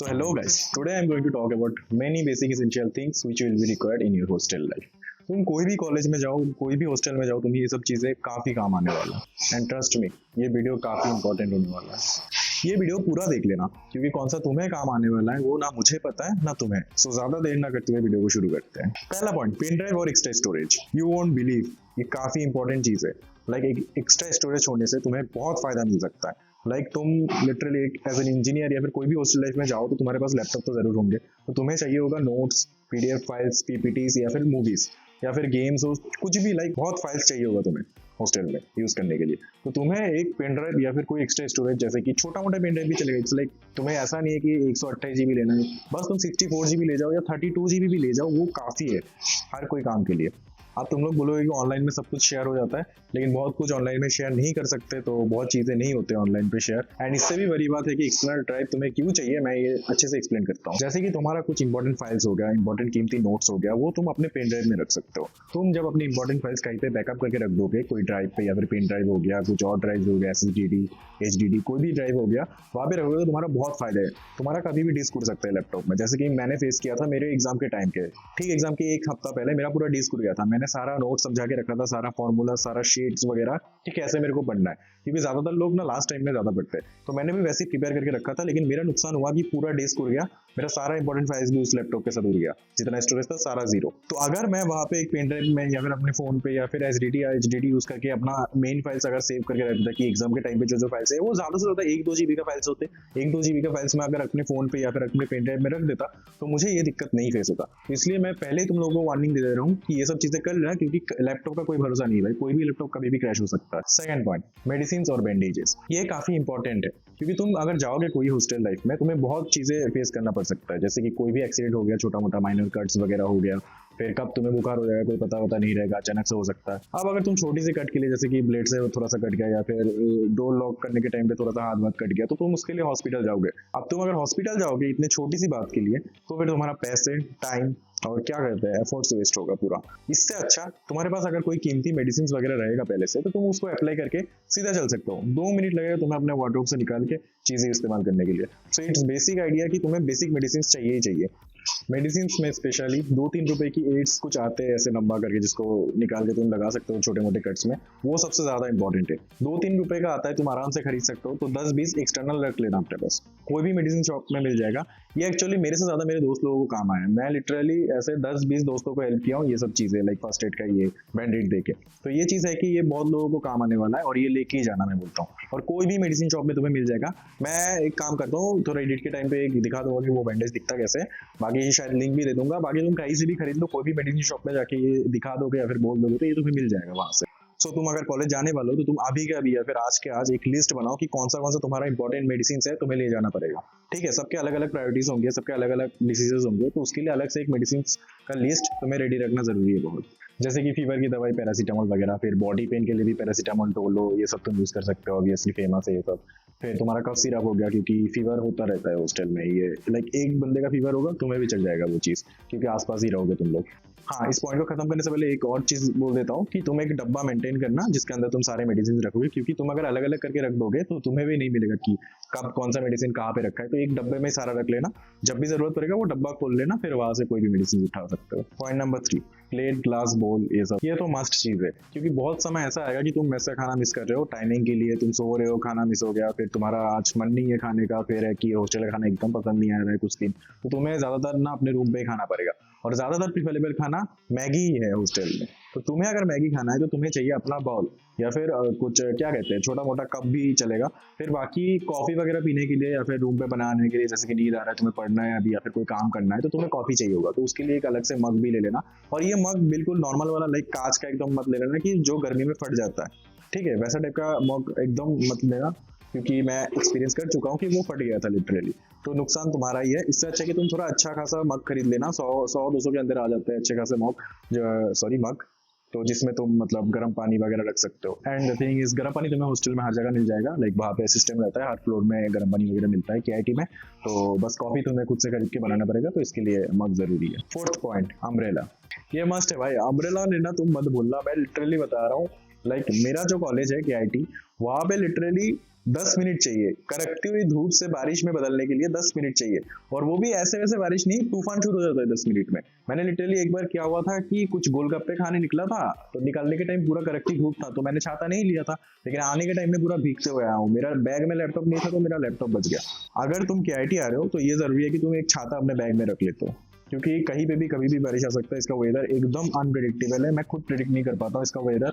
So hello guys, today I'm going to talk about many basic essential things which will be required in your hostel life. तुम कोई भी college में जाओ, कोई भी hostel में जाओ, तुम्हें ये सब चीज़ें काफ़ी काम आने वाला है। एंड ट्रस्ट मी, ये वीडियो काफ़ी इंपॉर्टेंट होने वाला है। ये वीडियो पूरा देख लेना, क्योंकि कौन सा तुम्हें काम आने वाला है वो ना मुझे पता है ना तुम्हें। सो ज़्यादा देर ना करते हुए वीडियो को शुरू करते हैं। पहला पॉइंट, पेन ड्राइव और extra storage. You won't believe, ये काफ़ी इंपॉर्टेंट चीज़ है। एक एक्स्ट्रा स्टोरेज होने से तुम्हें बहुत फ़ायदा मिल सकता है। तुम लिटरली एक एज एन इंजीनियर या फिर कोई भी हॉस्टल लाइफ में जाओ तो तुम्हारे पास लैपटॉप तो जरूर होंगे, तो तुम्हें चाहिए होगा नोट्स, पीडीएफ फाइल्स, पीपीटीज या फिर मूवीज या फिर गेम्स हो, कुछ भी बहुत फाइल्स चाहिए होगा तुम्हें हॉस्टल में यूज करने के लिए। तो तुम्हें एक पेन ड्राइव या फिर कोई एक्स्ट्रा स्टोरेज, जैसे कि छोटा मोटा पेन ड्राइव भी चलेगा। इट्स तुम्हें ऐसा नहीं है कि 128 जीबी लेना है, बस तुम 64 जीबी ले जाओ या 32 जीबी भी ले जाओ, वो काफी है हर कोई काम के लिए। अब तुम लोग बोलोगे कि ऑनलाइन में सब कुछ शेयर हो जाता है, लेकिन बहुत कुछ ऑनलाइन में शेयर नहीं कर सकते, तो बहुत चीजें नहीं होते ऑनलाइन पे शेयर। एंड इससे भी बड़ी बात है कि एक्सटर्नल ड्राइव तुम्हें क्यों चाहिए, मैं ये अच्छे से एक्सप्लेन करता हूँ। जैसे कि तुम्हारा कुछ इंपॉर्टेंट फाइल्स हो गया, इंपॉर्टेंट कीमती नोट्स हो गया, वो तुम अपने पेन ड्राइव में रख सकते हो। तुम जब अपनी इंपॉर्टेंट फाइल्स कहीं पे बैकअप करके रख दोगे, कोई ड्राइव पे या फिर पेन ड्राइव हो गया, कुछ और ड्राइव हो गया, SSD, HDD, कोई भी ड्राइव हो गया, वहाँ पे रखोगे तो तुम्हारा बहुत फायदा है। तुम्हारा कभी भी डिस्क उड़ सकता है लैपटॉप में, जैसे कि मैंने फेस किया था मेरे एग्जाम के टाइम के। ठीक एग्जाम के एक हफ्ता पहले मेरा पूरा डिस्क उड़ गया था। मैंने सारा नोट समझा के रखा था, सारा फॉर्मूला, सारा शीट्स वगैरह कि कैसे मेरे को पढ़ना है, क्योंकि ज्यादातर लोग ना लास्ट टाइम में ज्यादा पढ़ते हैं। तो मैंने भी वैसे ही प्रिपेयर करके रखा था, लेकिन मेरा नुकसान हुआ कि पूरा डिस्क उड़ गया, मेरा सारा इंपॉर्टेंट फाइल्स भी उस लैपटॉप के साथ उड़ गया, जितना स्टोरेज था सारा जीरो। तो अगर मैं वहाँ पे एक पेन ड्राइव में या फिर अपने फोन पे या फिर SSD या HDD यूज करके अपना मेन फाइल्स अगर सेव करके रखता कि एग्जाम के टाइम पे जो फाइल्स है वो ज्यादा से ज्यादा 1-2 जीबी का फाइल्स होते, 1-2 जीबी का फाइल्स में अगर अपने फोन पे या फिर अपने पेन ड्राइव में रख देता तो मुझे ये दिक्कत नहीं फेस होता। इसलिए मैं पहले तुम लोगों को वार्निंग दे रहा हूँ कि ये सब चीजें कर लेना, क्योंकि लैपटॉप का कोई भरोसा नहीं है भाई, कोई भी लैपटॉप कभी भी क्रैश हो सकता है। सेकंड पॉइंट, मेडिसिन और बैंडेजेस। ये काफी इंपॉर्टेंट है, क्योंकि तुम अगर जाओगे कोई हॉस्टल लाइफ में तुम्हें बहुत चीजें फेस करना पड़ सकता है, जैसे कि कोई भी एक्सीडेंट हो गया, छोटा मोटा माइनर कट्स वगैरह हो गया, फिर कब तुम्हें बुखार हो जाएगा कोई पता नहीं रहेगा, अचानक से हो सकता है। अब अगर तुम छोटी सी कट के लिए, जैसे कि ब्लेड से थोड़ा सा कट गया या फिर डोर लॉक करने के टाइम पे थोड़ा सा हाथ वाथ कट गया, तो तुम उसके लिए हॉस्पिटल जाओगे। अब तुम अगर हॉस्पिटल जाओगे इतने छोटी सी बात के लिए, तो फिर तुम्हारा पैसे, टाइम और क्या कहते हैं एफर्ट्स वेस्ट होगा पूरा। इससे अच्छा तुम्हारे पास अगर कोई कीमती मेडिसिन वगैरह रहेगा पहले से, तो तुम उसको अप्लाई करके सीधा चल सकते हो। 2 मिनट लगेगा तुम्हें अपने वार्डरोब से निकाल के चीजें इस्तेमाल करने के लिए। सो इट्स बेसिक आइडिया कि तुम्हें बेसिक मेडिसिन चाहिए ही चाहिए। मेडिसिन में स्पेशली 2-3 रुपए की एड्स कुछ आते हैं ऐसे लंबा करके, जिसको निकाल के तुम लगा सकते हो छोटे मोटे कट्स में, वो सबसे ज्यादा इंपॉर्टेंट है। 2-3 रुपए का आता है, तुम आराम से खरीद सकते हो। तो 10-20 एक्सटर्नल रख लेना अपने पास, कोई भी मेडिसिन शॉप में मिल जाएगा। ये एक्चुअली मेरे से ज्यादा मेरे दोस्त लोगों को काम आया। मैं लिटरली ऐसे 10-20 दोस्तों को हेल्प किया हूँ ये सब चीजें, फर्स्ट एड का ये बैंडेड देके। तो ये चीज है कि ये बहुत लोगों को काम आने वाला है और ये लेके ही जाना मैं बोलता हूँ। और कोई भी मेडिसिन शॉप में तुम्हें मिल जाएगा। मैं एक काम करता हूँ, थोड़ा एडिट के टाइम पे दिखा दूंगा कि वो बैंडेज दिखता कैसे है, बाकी शायद लिंक भी दे दूंगा। बाकी तुम कहीं से भी खरीद लो, कोई भी मेडिसिन शॉप में जाके ये दिखा दोगे या फिर बोल दोगे तो ये तुम्हें मिल जाएगा वहां से। सो तुम अगर कॉलेज जाने वाले हो तो तुम अभी के अभी या फिर आज के आज एक लिस्ट बनाओ कि कौन सा तुम्हारा इंपॉर्टेंट मेडिसिन है, तुम्हें ले जाना पड़ेगा। ठीक है, सबके अलग अलग प्रायोरिटीज होंगे, सबके अलग अलग डिसीजेज होंगे, तो उसके लिए अलग से एक मेडिसिन का लिस्ट तुम्हें रेडी रखना जरूरी है बहुत। जैसे कि फीवर की दवाई पैरासीटामोल वगैरह, फिर बॉडी पेन के लिए भी पैरासीटामोल, डोलो, ये सब तुम यूज कर सकते हो, ऑब्वियसली फेमस है ये सब। फिर तुम्हारा कफ सिरप हो गया, क्योंकि फीवर होता रहता है हॉस्टल में। ये एक बंदे का फीवर होगा तुम्हें भी चल जाएगा वो चीज, क्योंकि आसपास ही रहोगे तुम लोग। हाँ, इस पॉइंट को खत्म करने से पहले एक और चीज बोल देता हूँ कि तुम एक डब्बा मेंटेन करना जिसके अंदर तुम सारे मेडिसिन रखोगे, क्योंकि तुम अगर अलग अलग करके रख दोगे तो तुम्हें भी नहीं मिलेगा कि कब कौन सा मेडिसिन कहाँ पे रखा है। तो एक डब्बे में सारा रख लेना, जब भी जरूरत पड़ेगा वो डब्बा खोल लेना, फिर वहां से कोई भी मेडिसिन उठा सकते हो। पॉइंट नंबर 3, प्लेट, ग्लास, बोल, ये सब ये तो मस्ट चीज है, क्योंकि बहुत समय ऐसा आएगा कि तुम ऐसा खाना मिस कर रहे हो टाइमिंग के लिए, तुम सो रहे हो, खाना मिस हो गया, फिर तुम्हारा आज मन नहीं है खाने का, फिर है कि हॉस्टल का खाना एकदम पसंद नहीं आ रहा है कुछ दिन, तो तुम्हें ज्यादातर ना अपने रूम पे ही खाना पड़ेगा। और ज्यादातर प्रिफरेबल खाना मैगी ही है हॉस्टल में। तो तुम्हें अगर मैगी खाना है तो तुम्हें चाहिए अपना बाउल या फिर कुछ क्या कहते हैं छोटा मोटा कप भी चलेगा। फिर बाकी कॉफी वगैरह पीने के लिए या फिर रूम पे बनाने के लिए, जैसे कि नींद आ रहा है, तुम्हें पढ़ना है अभी या फिर कोई काम करना है, तो तुम्हें कॉफी चाहिए होगा, तो उसके लिए एक अलग से मग भी ले लेना। और ये मग बिल्कुल नॉर्मल वाला कांच का एकदम मत ले लेना कि जो गर्मी में फट जाता है। ठीक है, वैसा टाइप का मग एकदम मत लेना, क्योंकि मैं एक्सपीरियंस कर चुका हूँ कि वो फट गया था लिटरली, तो नुकसान तुम्हारा ही है। इससे अच्छा कि तुम थोड़ा अच्छा खासा मग खरीद लेना, 100-200 के अंदर आ जाते हैं अच्छे खासे मग, तो जिसमें तुम गर्म पानी वगैरह रख सकते हो। एंड द थिंग इज, गर्म पानी तुम्हें हॉस्टल में हर जगह मिल जाएगा, वहाँ पे सिस्टम रहता है, हर फ्लोर में गर्म पानी वगैरह मिलता है KIT में। तो बस कॉफी तुम्हें खुद से खरीद के बनाना पड़ेगा, तो इसके लिए मग जरूरी है। 4th point, umbrella. ये मस्ट है भाई, अम्ब्रेला लेना तुम मत भूलना, मैं लिटरली बता रहा हूँ। मेरा जो कॉलेज है KIT, वहाँ पे लिटरली 10 मिनट चाहिए कड़कती हुई धूप से बारिश में बदलने के लिए, 10 मिनट चाहिए। और वो भी ऐसे वैसे बारिश नहीं, तूफान शुरू हो जाता है 10 मिनट में। मैंने लिटरली एक बार क्या हुआ था कि कुछ गोलगप्पे खाने निकला था, तो निकलने के टाइम पूरा कड़कती धूप था, तो मैंने छाता नहीं लिया था, लेकिन आने के टाइम में पूरा भीगते हुए आया हूँ। मेरा बैग में लैपटॉप नहीं था तो मेरा लैपटॉप बच गया। अगर तुम KIT आ रहे हो तो ये जरूरी है कि तुम एक छाता अपने बैग में रख लेते हो, क्योंकि कहीं पे भी कभी भी बारिश आ सकता है। इसका वेदर एकदम अनप्रिडिक्टेबल है, मैं खुद प्रिडिक्ट नहीं कर पाता हूँ इसका वेदर।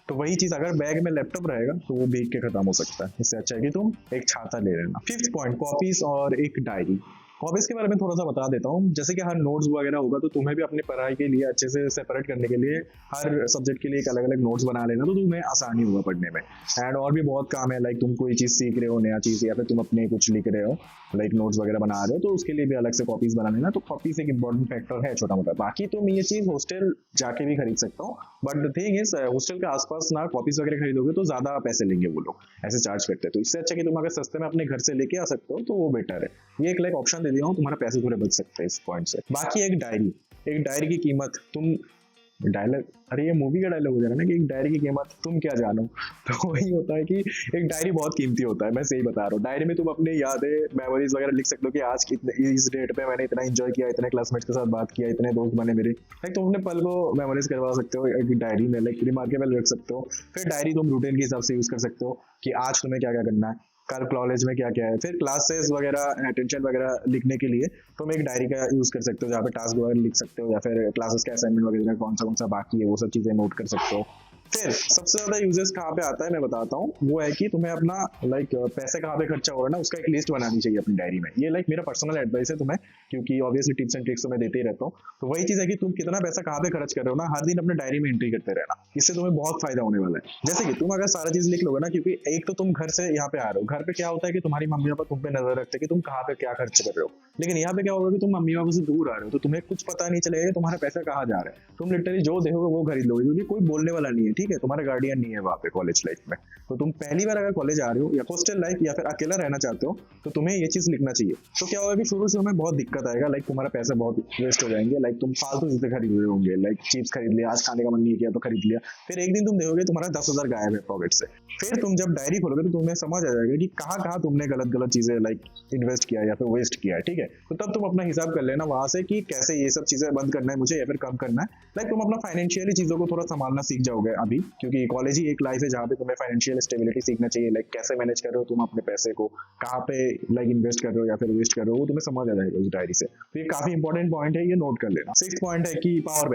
तो वही चीज अगर बैग में लैपटॉप रहेगा तो वो भीग के खत्म हो सकता है। इससे अच्छा है कि तुम एक छाता ले लेना। 5th पॉइंट, कॉपीज और एक डायरी। हॉबीज के बारे में थोड़ा सा बता देता हूँ। जैसे कि हर नोट्स वगैरह होगा तो तुम्हें भी अपनी पढ़ाई के लिए अच्छे से सेपरेट करने के लिए हर सब्जेक्ट के लिए एक अलग अलग नोट्स बना लेना, तो तुम्हें आसानी होगा पढ़ने में। एंड और भी बहुत काम है, लाइक तुम कोई चीज सीख रहे हो नया चीज, या फिर तुम अपने कुछ लिख रहे हो, लाइक नोट्स वगैरह बना रहे हो, तो उसके लिए भी अलग से कॉपीज बना लेना। तो कॉपीज एक इंपॉर्टेंट फैक्टर है छोटा मोटा। बाकी तुम ये चीज हॉस्टल जाके भी खरीद सकता हो, but the thing is hostel के आसपास ना कॉपीज वगैरह खरीदोगे तो ज्यादा पैसे लेंगे वो लोग, ऐसे चार्ज करते हैं। तो इससे अच्छा कि तुम अगर सस्ते में अपने घर से लेके आ सकते हो तो वो बेटर है। ये एक लाइक ऑप्शन दे दिया हूँ, तुम्हारा पैसे थोड़े बच सकते हैं इस पॉइंट से। बाकी एक डायरी की कीमत, तुम डायलॉग, अरे ये मूवी का डायलॉग हो जा रहा है ना कि एक डायरी की कीमत तुम क्या जानो। तो वही होता है कि एक डायरी बहुत कीमती होता है, मैं सही बता रहा हूँ। डायरी में तुम अपनी यादें, मेमोरीज वगैरह लिख सकते हो कि आज इस डेट पे मैंने इतना एंजॉय किया, इतने क्लासमेट्स के साथ बात किया, इतने दोस्त बने मेरे, लाइक तुम अपने पल को मेमोरीज करवा सकते हो एक डायरी में, लाइक रिमार्केबल रख सकते हो। फिर डायरी तुम रूटीन के हिसाब से यूज कर सकते हो कि आज तुम्हें क्या क्या करना है, कल कॉलेज में क्या क्या है। फिर क्लासेस वगैरह, अटेंशन वगैरह लिखने के लिए तुम एक डायरी का यूज कर सकते हो, जहाँ पे टास्क वगैरह लिख सकते हो, या फिर क्लासेस के असाइनमेंट वगैरह कौन सा बाकी है वो सब चीजें नोट कर सकते हो। फिर सबसे ज्यादा यूजेस कहाँ पे आता है मैं बताता हूँ, वो है कि तुम्हें अपना लाइक पैसे कहाँ पे खर्चा हो रहा है ना, उसका एक लिस्ट बनानी चाहिए अपनी डायरी में। ये लाइक मेरा पर्सनल एडवाइस है तुम्हें, क्योंकि ऑब्वियसली टिप्स एंड ट्रिक्स तो मैं देते ही रहता हूँ। तो वही चीज है कि तुम कितना पैसा कहाँ पे खर्च कर रहे हो ना, हर दिन अपने डायरी में एंट्री करते रहना, इससे तुम्हें बहुत फायदा होने वाला है। जैसे कि तुम अगर सारा चीज लिख लोगे ना, क्योंकि एक तो तुम घर से यहाँ पे आ रहे हो, घर पे क्या होता है कि तुम्हारी मम्मी पापा तुम पे नजर रखते हैं कि तुम कहाँ पे क्या खर्च कर रहे हो, लेकिन यहाँ पे क्या होगा कि तुम मम्मी पापा से दूर आ रहे हो, तो तुम्हें कुछ पता नहीं चलेगा कि तुम्हारा पैसा कहाँ जा रहा है। तुम लिटरली जो देखोगे वो खरीद लोगे, क्योंकि कोई बोलने वाला नहीं है, ठीक है, तुम्हारा गार्डियन नहीं है वहाँ पे कॉलेज लाइफ में। तो तुम पहली बार अगर कॉलेज आ रहे हो या हॉस्टल लाइफ या फिर अकेला रहना चाहते हो, तो तुम्हें ये चीज लिखना चाहिए। तो क्या होगा कि शुरू से हमें बहुत दिक्कत आएगा, लाइक तुम्हारा पैसे बहुत वेस्ट हो जाएंगे, लाइक तुम फालतू चीजें खरीद रहे होंगे, लाइक चिप्स खरीद लिया, आज खाने का मन नहीं किया तो खरीद लिया, फिर एक दिन तुम देखोगे तुम्हारा 10,000 गायब है पॉकेट से। फिर तुम जब डायरी खोलोगे तो तुम्हें समझ आ जाएगा कि कहाँ कहाँ तुमने गलत गलत चीजें लाइक इन्वेस्ट किया या फिर वेस्ट किया है, ठीक है। तो तब तुम अपना हिसाब कर लेना वहां से कि कैसे ये सब चीजें बंद करना है मुझे या फिर कम करना है। लाइक तुम अपना फाइनेंशियली चीजों को थोड़ा संभालना सीख जाओगे अभी, क्योंकि कॉलेज ही एक लाइफ है जहाँ पे तुम्हें फाइनेंशियल स्टेबिलिटी सीखना चाहिए, लाइक कैसे मैनेज कर रहे हो तुम अपने पैसे को, कहाँ पे लाइक इन्वेस्ट कर रहे हो या फिर वेस्ट कर रहे हो, वो तुम्हें समझ आ जाएगा उस डायरी से। तो ये काफी इंपॉर्टेंट पॉइंट है, ये नोट कर लेना। 6th पॉइंट है कि पावर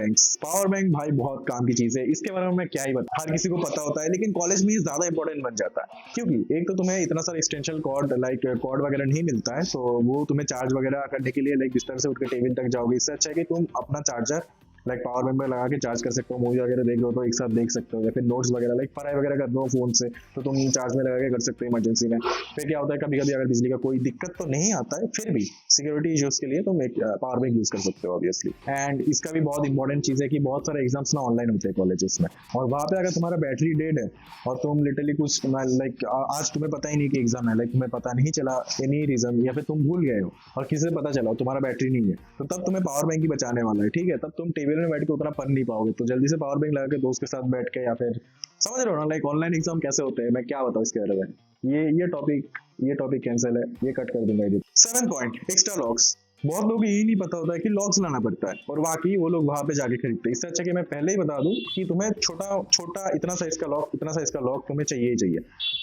बैंक भाई बहुत काम की चीज है, इसके बारे में मैं क्या ही बता, हर किसी को पता होता है, लेकिन कॉलेज में ये ज्यादा इंपॉर्टेंट बन जाता है, क्योंकि एक तो तुम्हें इतना सारा एक्सटेंशन कॉर्ड लाइक कॉर्ड वगैरह नहीं मिलता है, तो वो तुम्हें चार्ज वगैरह करने के लिए लाइक बिस्तर से उठ के टेबल तक जाओगे। इससे अच्छा है कि तुम अपना चार्जर लाइक पावर बैंक में लगा के चार्ज कर सकते हो, मूवी वगैरह देख रहे हो तो एक साथ देख सकते हो, या फिर नोट्स वगैरह लाइक पढ़ाई वगैरह कर रहे हो फोन से तो तुम चार्ज में लगा के कर सकते हो इमरजेंसी में। फिर क्या होता है कभी कभी अगर बिजली का कोई दिक्कत तो नहीं आता है, फिर भी सिक्योरिटी इश्यूज के लिए तुम एक पावर बैंक यूज कर सकते हो ऑब्वियसली। एंड इसका भी बहुत इंपॉर्टेंट चीज है कि बहुत सारे एग्जाम्स ना ऑनलाइन होते हैं कॉलेजेस में, और वहाँ पे अगर तुम्हारा बैटरी डेड है और तुम लिटरली कुछ लाइक आज तुम्हें पता ही नहीं कि एग्जाम है, लाइक तुम्हें पता नहीं चला एनी रीजन, या फिर तुम भूल गए हो और किसी से पता चला तुम्हारा बैटरी नहीं है, तो तब तुम्हें पावर बैंक ही बचाने वाला है, ठीक है। तब तुम टेबल में बैठ के उतना पढ़ नहीं पाओगे, तो जल्दी से पावर बैंक लगा के दोस्त के साथ बैठ के, या फिर समझ रहे हो ना लाइक ऑनलाइन एग्जाम कैसे होते हैं, मैं क्या बताऊं इसके बारे में। ये टॉपिक कैंसिल है, ये कट कर दूंगा। 7 पॉइंट, एक्स्ट्रा लॉक्स। बहुत लोग यही नहीं पता होता है कि लॉक्स लाना पड़ता है, और वाकई वो लोग वहां पे जाके खरीदते हैं। इससे अच्छा कि मैं पहले ही बता दूं कि तुम्हें छोटा इतना साइज का लॉक तुम्हें चाहिए ही चाहिए,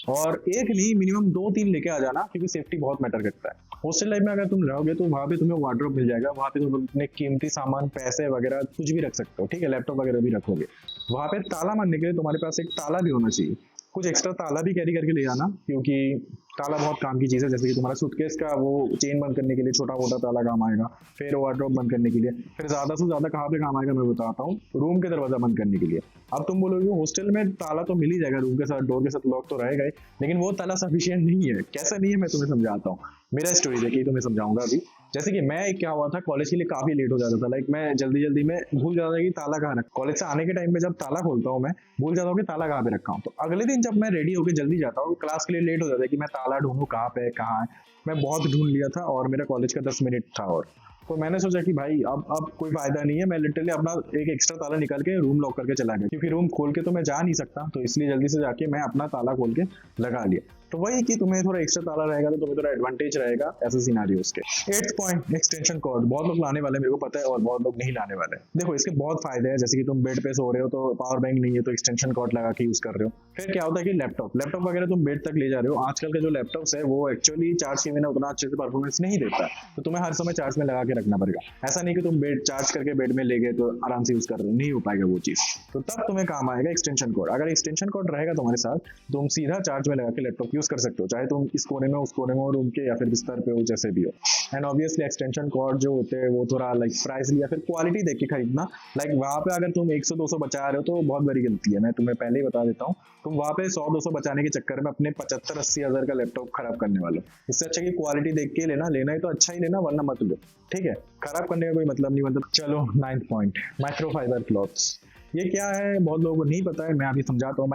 और एक नहीं मिनिमम 2-3 लेके आ जाना, क्योंकि सेफ्टी बहुत मैटर करता है। हॉस्टल लाइफ में अगर तुम रहोगे तो वहां पे तुम्हें वार्डरोब मिल जाएगा, वहां पे तुम अपने कीमती सामान, पैसे वगैरह कुछ भी रख सकते हो, ठीक है, लैपटॉप वगैरह भी रखोगे। वहां पे ताला मारने के लिए तुम्हारे पास एक ताला भी होना चाहिए, कुछ एक्स्ट्रा ताला भी कैरी करके ले जाना, क्योंकि ताला बहुत काम की चीज है। जैसे कि तुम्हारा सूटकेस का वो चेन बंद करने के लिए छोटा मोटा ताला काम आएगा, फिर वार्डरोब बंद करने के लिए, फिर ज्यादा से ज्यादा कहाँ पे काम आएगा मैं बताता हूँ, रूम के दरवाजा बंद करने के लिए। अब तुम बोलोगे हॉस्टल में ताला तो मिल ही जाएगा, रूम के साथ डोर के साथ लॉक तो रहेगा ही, लेकिन वो ताला सफिशिएंट नहीं है। कैसा नहीं है मैं तुम्हें समझाता हूँ, मेरा स्टोरी देखिए तुम्हें समझाऊंगा अभी। जैसे कि मैं क्या हुआ था, कॉलेज के लिए काफी लेट हो जाता था, लाइक मैं जल्दी में भूल जाता था कि ताला कहाँ रखा। कॉलेज से आने के टाइम पे जब ताला खोलता हूँ मैं भूल जाता हूँ कि ताला कहाँ पे रखा हूँ। तो अगले दिन जब मैं रेडी होकर जल्दी जाता हूँ क्लास के लिए, लेट हो जाता है कि मैं ताला ढूंढूं कहाँ पे कहाँ है। मैं बहुत ढूंढ लिया था और मेरा कॉलेज का 10 मिनट था, और तो मैंने सोचा कि भाई अब कोई फायदा नहीं है, मैं लिटरली अपना एक एक्स्ट्रा ताला निकाल के रूम लॉक करके चला गया, क्योंकि रूम खोल के तो मैं जा नहीं सकता, तो इसलिए जल्दी से जाके मैं अपना ताला खोल के लगा लिया। तो वही कि तुम्हें थोड़ा एक्स्ट्रा ताला रहेगा तो तुम्हें थोड़ा एडवांटेज रहेगा ऐसे सिनारियोस के। 8th point, extension cord. बहुत लोग लाने वाले, मेरे को पता है, और बहुत लोग नहीं लाने वाले। देखो इसके बहुत फायदे हैं, जैसे कि तुम बेड पे सो रहे हो तो पावर बैंक नहीं है तो एक्सटेंशन कॉर्ड लगा के यूज कर रहे हो। फिर क्या होता है कि लैपटॉप वगैरह तुम बेड तक ले जा रहे हो। आजकल के जो लैपटॉप्स है वो एक्चुअली चार्ज के बिना उतना अच्छे से परफॉर्मेंस नहीं देता, तो तुम्हें हर समय चार्ज में लगा के रखना पड़ेगा। ऐसा नहीं कि तुम बेड चार्ज करके बेड में ले गए तो आराम से यूज कर रहे हो, नहीं हो पाएगा वो चीज। तो तब तुम्हें काम आएगा एक्सटेंशन कॉर्ड। अगर एक्सटेंशन कॉर्ड रहेगा तुम्हारे साथ, तुम सीधा चार्ज में लगा के लैपटॉप यूज कर सकते हो, चाहे तुम इस कोने में, उस कोने में हो रूम के, या फिर बिस्तर पे हो, जैसे भी हो। एंड ऑब्वियसली एक्सटेंशन कॉर्ड जो होते हैं वो थोड़ा लाइक प्राइस या फिर क्वालिटी देख के खरीदना। लाइक वहां पे अगर तुम 100-200 बचा रहे हो तो बहुत बड़ी गलती है, मैं तुम्हें पहले ही बता देता हूँ। तुम वहां पे 100-200 बचाने के चक्कर में अपने 75-80 हजार का लैपटॉप खराब करने वाले हो। इससे अच्छा कि क्वालिटी देख के लेना है तो अच्छा ही लेना, वरना मत लो, ठीक है। खराब करने का कोई मतलब नहीं। मतलब चलो 9th पॉइंट, माइक्रोफाइबर क्लॉथ्स। ये क्या है बहुत लोगों को नहीं पता है, मैं अभी समझाता हूँ।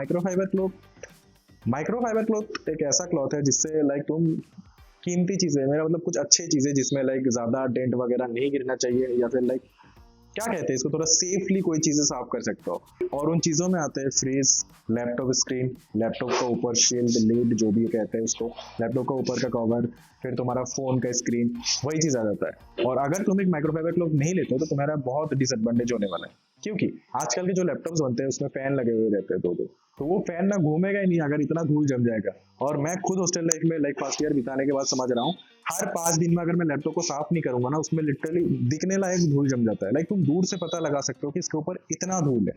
माइक्रोफाइबर क्लॉथ एक ऐसा क्लॉथ है जिससे लाइक तुम कीमती चीजें, मेरा मतलब कुछ अच्छी चीजें जिसमें लाइक ज्यादा डेंट वगैरह नहीं गिरना चाहिए, या फिर लाइक क्या कहते हैं इसको, थोड़ा सेफली कोई चीजें साफ कर सकते हो। और उन चीजों में आते हैं फ्रीज, लैपटॉप स्क्रीन, लैपटॉप का ऊपर शील्ड, लीड जो भी कहते हैं उसको, लैपटॉप का ऊपर का कवर, फिर तुम्हारा फोन का स्क्रीन, वही चीज आ जाता है। और अगर तुम एक माइक्रोफाइबर क्लॉथ नहीं लेते हो तो तुम्हारा बहुत डिसएडवांटेज होने वाला है, क्योंकि आजकल के जो लैपटॉप्स बनते हैं उसमें फैन लगे हुए रहते हैं दो, तो वो फैन ना घूमेगा ही नहीं अगर इतना धूल जम जाएगा। और मैं खुद हॉस्टल लाइफ में लाइक फर्स्ट ईयर बिताने के बाद समझ रहा हूँ, हर 5 दिन में अगर मैं लैपटॉप को साफ नहीं करूंगा ना, उसमें लिटरली दिखने लायक धूल जम जाता है। लाइक तुम दूर से पता लगा सकते हो कि इसके ऊपर इतना धूल है,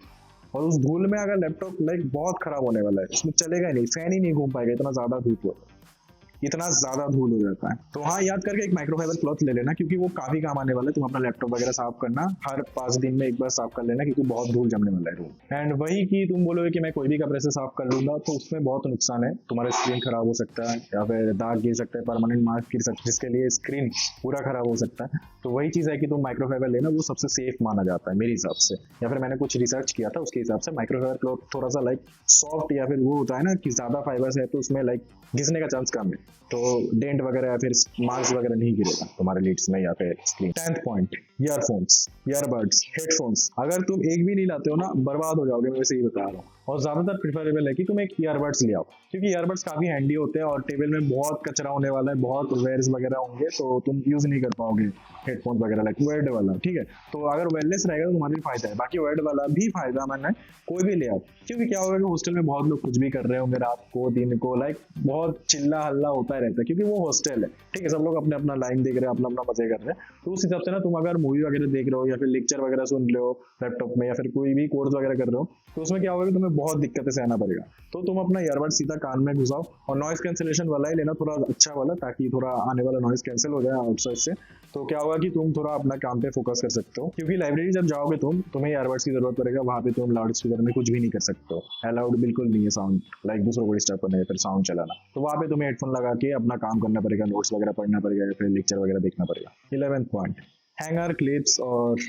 और उस धूल में अगर लैपटॉप लाइक बहुत खराब होने वाला है, उसमें चलेगा ही नहीं, फैन ही नहीं घूम पाएगा, इतना ज्यादा धूल हो जाता है। तो हाँ, याद करके एक माइक्रोफाइबर क्लॉथ ले लेना, क्योंकि वो काफी काम आने वाला है। तुम अपना लैपटॉप वगैरह साफ करना हर 5 दिन में एक बार साफ कर लेना, क्योंकि बहुत धूल जमने वाला है रूम। एंड वही कि तुम बोलोगे कि मैं कोई भी कपड़े से साफ कर लूंगा, तो उसमें बहुत नुकसान है। तुम्हारा स्क्रीन खराब हो सकता है, या फिर दाग गिर सकता है, परमानेंट मार्क गिर सकता है, जिसके लिए स्क्रीन पूरा खराब हो सकता है। तो वही चीज है कि तुम माइक्रोफाइबर लेना, वो सबसे सेफ माना जाता है मेरे हिसाब से। या फिर मैंने कुछ रिसर्च किया था उसके हिसाब से माइक्रोफाइबर क्लॉथ थोड़ा सा लाइक सॉफ्ट, या फिर वो होता है ना कि ज्यादा फाइबर्स है तो उसमें लाइक घिसने का चांस कम है, तो डेंट वगैरह या फिर मार्क्स वगैरह नहीं गिरेगा तुम्हारे लीड्स में या फिर screen. 10th point, earphones, earbuds, headphones. अगर तुम एक भी नहीं लाते हो ना, बर्बाद हो जाओगे, मैं वैसे ही बता रहा हूँ। और ज्यादातर प्रिफरेबल है कि तुम एक ईयरबड्स ले आओ, क्योंकि ईयरबड्स काफी हैंडी होते हैं, और टेबल में बहुत कचरा होने वाला है, बहुत वेयर्स वगैरह होंगे, तो तुम यूज नहीं कर पाओगे हेडफोन वगैरह लाइक वायर्ड वाला, ठीक है। तो अगर वायरलेस रहेगा तो तुम्हारे लिए फायदा है, बाकी वायर्ड वाला भी फायदा मैंने कोई भी ले आओ। क्योंकि क्या होगा कि हॉस्टल में बहुत लोग कुछ भी कर रहे होंगे रात को, दिन को, लाइक बहुत चिल्ला हल्ला होता रहता है, क्योंकि वो हॉस्टल है, ठीक है। सब लोग अपने अपना लाइन देख रहे हैं, अपना अपना मजे कर रहे हैं। तो उस हिसाब से ना, तुम अगर मूवी वगैरह देख रहे हो या फिर लेक्चर वगैरह सुन रहे हो लैपटॉप में, या फिर कोई भी कोर्स वगैरह कर रहे हो, तो उसमें क्या होगा कि तुम्हें बहुत दिक्कतें सहना पड़ेगा। तो तुम अपना ईयरबड सीधा कान में घुसाओ, और नॉइस कैंसिलेशन वाला ही लेना, थोड़ा अच्छा वाला, ताकि थोड़ा आने वाला नॉइस कैंसिल हो जाए आउटसाइड से। तो क्या होगा कि तुम थोड़ा अपना काम पे फोकस कर सकते हो, क्योंकि लाइब्रेरी जब जाओगे तुम्हें ईयरबड्स की जरूरत पड़ेगा। वहां पे तुम लाउड स्पीकर में कुछ भी नहीं कर सकते हो, अलाउड बिल्कुल नहीं है साउंड, लाइक दूसरों को डिस्टर्ब करना या फिर साउंड चलाना। तो वहां पे तुम्हें हेडफोन लगा के अपना काम करना पड़ेगा, नोट्स वगैरह पढ़ना पड़ेगा, या फिर लेक्चर वगैरह देखना पड़ेगा। 11th पॉइंट, हैंगर, क्लिप्स और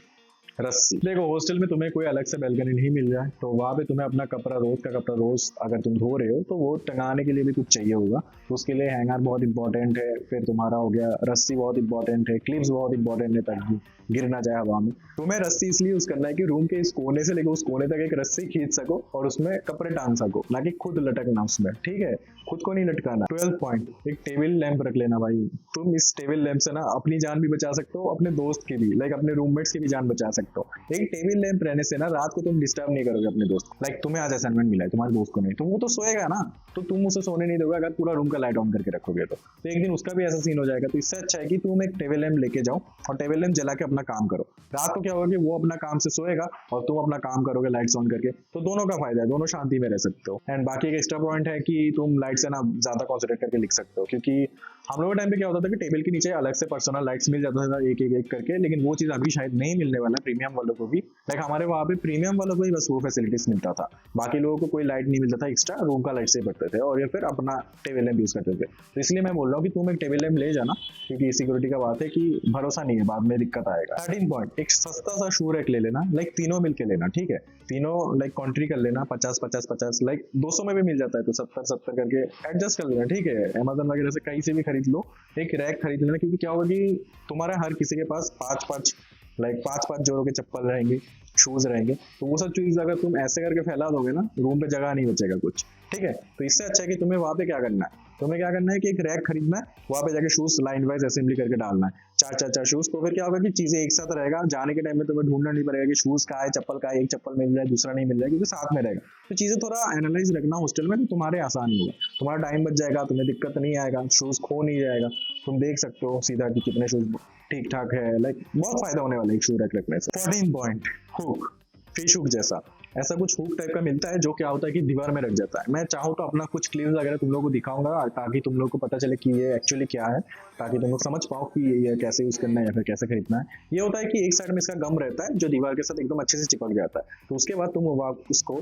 रस्सी। देखो हॉस्टल में तुम्हें कोई अलग से बैल्कनी नहीं मिल जाए, तो वहां पे तुम्हें अपना कपड़ा रोज अगर तुम धो रहे हो तो वो टंगाने के लिए भी कुछ चाहिए होगा। तो उसके लिए हैंगर बहुत इंपॉर्टेंट है, फिर तुम्हारा हो गया रस्सी बहुत इंपॉर्टेंट है, क्लिप्स बहुत इंपॉर्टेंट है, ताकि गिर ना जाए हवा में। तुम्हें रस्सी इसलिए यूज करना है कि रूम के इस कोने से लेकर उस कोने तक एक रस्सी खींच सको और उसमें कपड़े टांग सको, ना कि खुद लटकना उसमें, ठीक है। खुद को नहीं लटकाना। 12th पॉइंट, एक टेबल लैंप रख लेना भाई। तुम इस टेबल लैंप से ना अपनी जान भी बचा सकते हो, अपने दोस्त की भी, लाइक अपने रूममेट्स की भी जान बचा सकते हो। एक टेबल लैंप रहने से ना रात को तुम डिस्टर्ब नहीं करोगे अपने दोस्त, लाइक तुम्हें आज असाइनमेंट मिला है, तुम्हारे दोस्त को नहीं, तो वो तो सोएगा ना, तो तुम उसे सोने नहीं दोगे अगर पूरा रूम का लाइट ऑन करके रखोगे तो एक दिन उसका भी ऐसा सीन हो जाएगा। तो इससे अच्छा है कि तुम एक टेबल लैंप लेके जाओ और टेबल लैंप जला के अपना काम करो। रात को क्या होगा कि वो अपना काम से सोएगा और तुम अपना काम करोगे लाइट्स ऑन करके, तो दोनों का फायदा है, दोनों शांति में रह सकते हो। एंड बाकी एक एक्स्ट्रा पॉइंट है कि तुम लाइट से ना ज्यादा कॉन्सेंट्रेट करके लिख सकते हो, क्योंकि हम लोगों के टाइम पे क्या होता था कि टेबल के नीचे अलग से पर्सनल लाइट्स मिल जाता था एक करके, लेकिन वो चीज अभी शायद नहीं मिलने वाला है प्रीमियम वालों को भी। लाइक हमारे वहाँ पे प्रीमियम वालों को ही बस वो फैसिलिटीज मिलता था, बाकी लोगों को कोई लाइट नहीं मिलता था एक्स्ट्रा, रूम का लाइट से पड़ते थे और या फिर अपना टेबल लैंप यूज करते थे। तो इसलिए मैं बोल रहा हूँ कि तुम एक टेबल लैंप ले जाना, क्योंकि सिक्योरिटी का बात है कि भरोसा नहीं है, बाद में दिक्कत आएगा। 13 पॉइंट, एक सस्ता सा शू रैक ले लेना, लाइक तीनों मिलके लेना, ठीक है। तीनों लाइक कॉन्ट्री कर लेना, 50-50-50, लाइक 200 में भी मिल जाता है, तो 70-70 करके एडजस्ट कर लेना, ठीक है। अमेजन वगैरह से कहीं से भी खरीद लो, एक रैक खरीद लेना, क्योंकि क्या होगा कि तुम्हारा हर किसी के पास 5-5 जोड़ों के चप्पल रहेंगे, शूज रहेंगे, तो वो सब चीज अगर तुम ऐसे करके फैला दोगे ना, रूम पे जगह नहीं बचेगा कुछ, ठीक है। तो इससे अच्छा है कि तुम्हें वहां पे क्या करना है, तुम्हें क्या करना है कि एक रैक खरीदना है, वहाँ पे जाके शूज लाइन वाइज असेंबली करके डालना है, चार शूज। तो फिर क्या होगा कि चीजें एक साथ रहेगा, जाने के टाइम में तुम्हें ढूंढना नहीं पड़ेगा कि शूज कहाँ है, चप्पल कहाँ है, एक चप्पल मिल रहा है दूसरा नहीं मिल रहा है, क्योंकि साथ में रहेगा। तो चीजें थोड़ा एनालाइज रखना हॉस्टल में, तो तुम्हारे आसान होगा, तुम्हारा टाइम बच जाएगा, तुम्हें दिक्कत नहीं आएगा, शूज खो नहीं जाएगा, तुम देख सकते हो सीधा कि कितने शूज ठीक ठाक है। लाइक बहुत फायदा होने वाला है एक शू रैक रखने से। 14 पॉइंट, हुक, फिश हुक जैसा ऐसा कुछ हुक टाइप का मिलता है, जो क्या होता है कि दीवार में रख जाता है। मैं चाहूँ तो अपना कुछ क्लिप्स वगैरह तुम लोगों को दिखाऊंगा, ताकि तुम लोग को पता चले कि ये एक्चुअली क्या है, ताकि तुम लोग समझ पाओ कि ये कैसे यूज करना है या फिर कैसे खरीदना है। ये होता है कि एक साइड में इसका गम रहता है जो दीवार के साथ एकदम अच्छे से चिपक जाता है, तो उसके बाद तुम उसको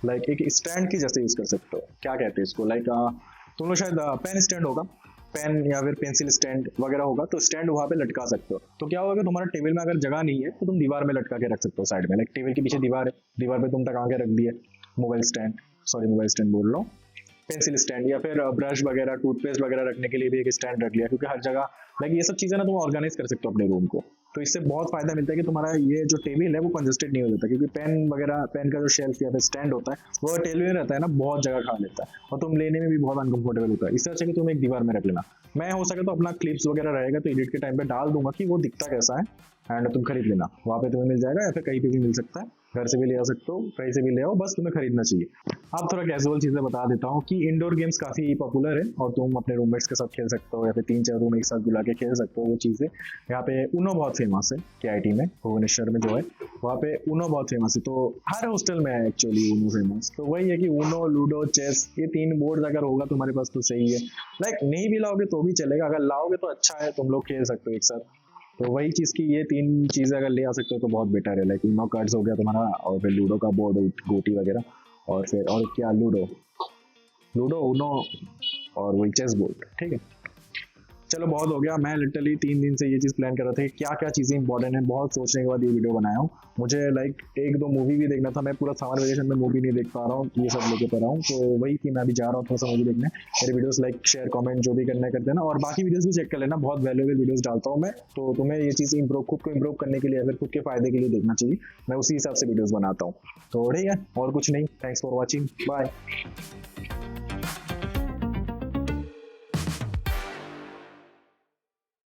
लाइक एक स्टैंड की जैसे यूज कर सकते हो। क्या कहते हैं इसको, लाइक तुम लोग शायद पेन स्टैंड होगा, पेन या फिर पेंसिल स्टैंड वगैरह होगा, तो स्टैंड वहाँ पे लटका सकते हो। तो क्या होगा, तुम्हारा टेबल में अगर जगह नहीं है तो तुम दीवार में लटका के रख सकते हो साइड में। लाइक टेबल के पीछे दीवार है, दीवार पे तुम टका के रख दिए मोबाइल स्टैंड बोल रहा हूँ, पेंसिल स्टैंड, या फिर ब्रश वगैरह टूथपेस्ट वगैरह रखने के लिए भी एक स्टैंड रख लिया, क्योंकि हर जगह लाइक ये सब चीजें ना तुम ऑर्गेनाइज कर सकते हो अपने रूम को। तो इससे बहुत फायदा मिलता है कि तुम्हारा ये जो टेबल है वो कंजेस्टेड नहीं हो जाता, क्योंकि पेन का जो शेल्फ या फिर स्टैंड होता है वो टेबल में रहता है ना, बहुत जगह खा लेता है और तुम लेने में भी बहुत अनकंफर्टेबल होता है। इससे अच्छा कि तुम एक दीवार में रख लेना। मैं हो सके तो अपना क्लिप्स वगैरह रहेगा तो एडिट के टाइम पे डाल दूंगा कि वो दिखता कैसा है, एंड तुम खरीद लेना, वहाँ पे तुम्हें मिल जाएगा या फिर कहीं पे भी मिल सकता है, घर से भी ले आ सकते हो, कहीं से भी ले आओ, बस तुम्हें खरीदना चाहिए। अब थोड़ा कैजुअल चीजें बता देता हूँ कि इंडोर गेम्स काफी पॉपुलर है और तुम अपने रूममेट्स के साथ खेल सकते हो या फिर 3-4 रूम एक साथ बुला के खेल सकते हो वो चीजें। यहाँ पे ऊनो बहुत फेमस है, KIT में भुवनेश्वर में जो है वहाँ पे ऊनो बहुत फेमस है, तो हर हॉस्टल में है एक्चुअली ऊनो फेमस। तो वही है कि ऊनो, लूडो, चेस, ये 3 बोर्ड अगर होगा तुम्हारे पास तो सही है। लाइक नहीं भी लाओगे तो भी चलेगा, अगर लाओगे तो अच्छा है, तुम लोग खेल सकते हो एक साथ। तो वही चीज की ये 3 चीजें अगर ले आ सकते हो तो बहुत बेटर है। लाइक ऊनो कार्ड्स हो गया तुम्हारा, और फिर लूडो का बोर्ड, गोटी वगैरह, और फिर और क्या, लूडो ऊनो और वही चेस बोर्ड। ठीक है, चलो बहुत हो गया। मैं लिटरली 3 दिन से ये चीज़ प्लान कर रहा था कि क्या क्या चीज़ें इंपॉर्टेंट है, बहुत सोचने के बाद ये वीडियो बनाया हूँ। मुझे लाइक 1-2 मूवी भी देखना था, मैं पूरा समर वेकेशन में मूवी नहीं देख पा रहा हूँ, ये सब लेके पा रहा हूँ। तो वही कि मैं अभी जा रहा हूँ थोड़ा सा मूवी देखने। मेरे वीडियोस लाइक शेयर कमेंट जो भी करना है कर देना, और बाकी वीडियोस भी चेक कर लेना, बहुत वैल्यूएबल वीडियोस डालता हूँ मैं। तो तुम्हें ये चीज़ खुद को इम्प्रूव करने के लिए, अगर खुद के फायदे के लिए देखना चाहिए, मैं उसी हिसाब से वीडियोस बनाता हूँ। तो ठीक है, और कुछ नहीं। Thanks for watching, bye.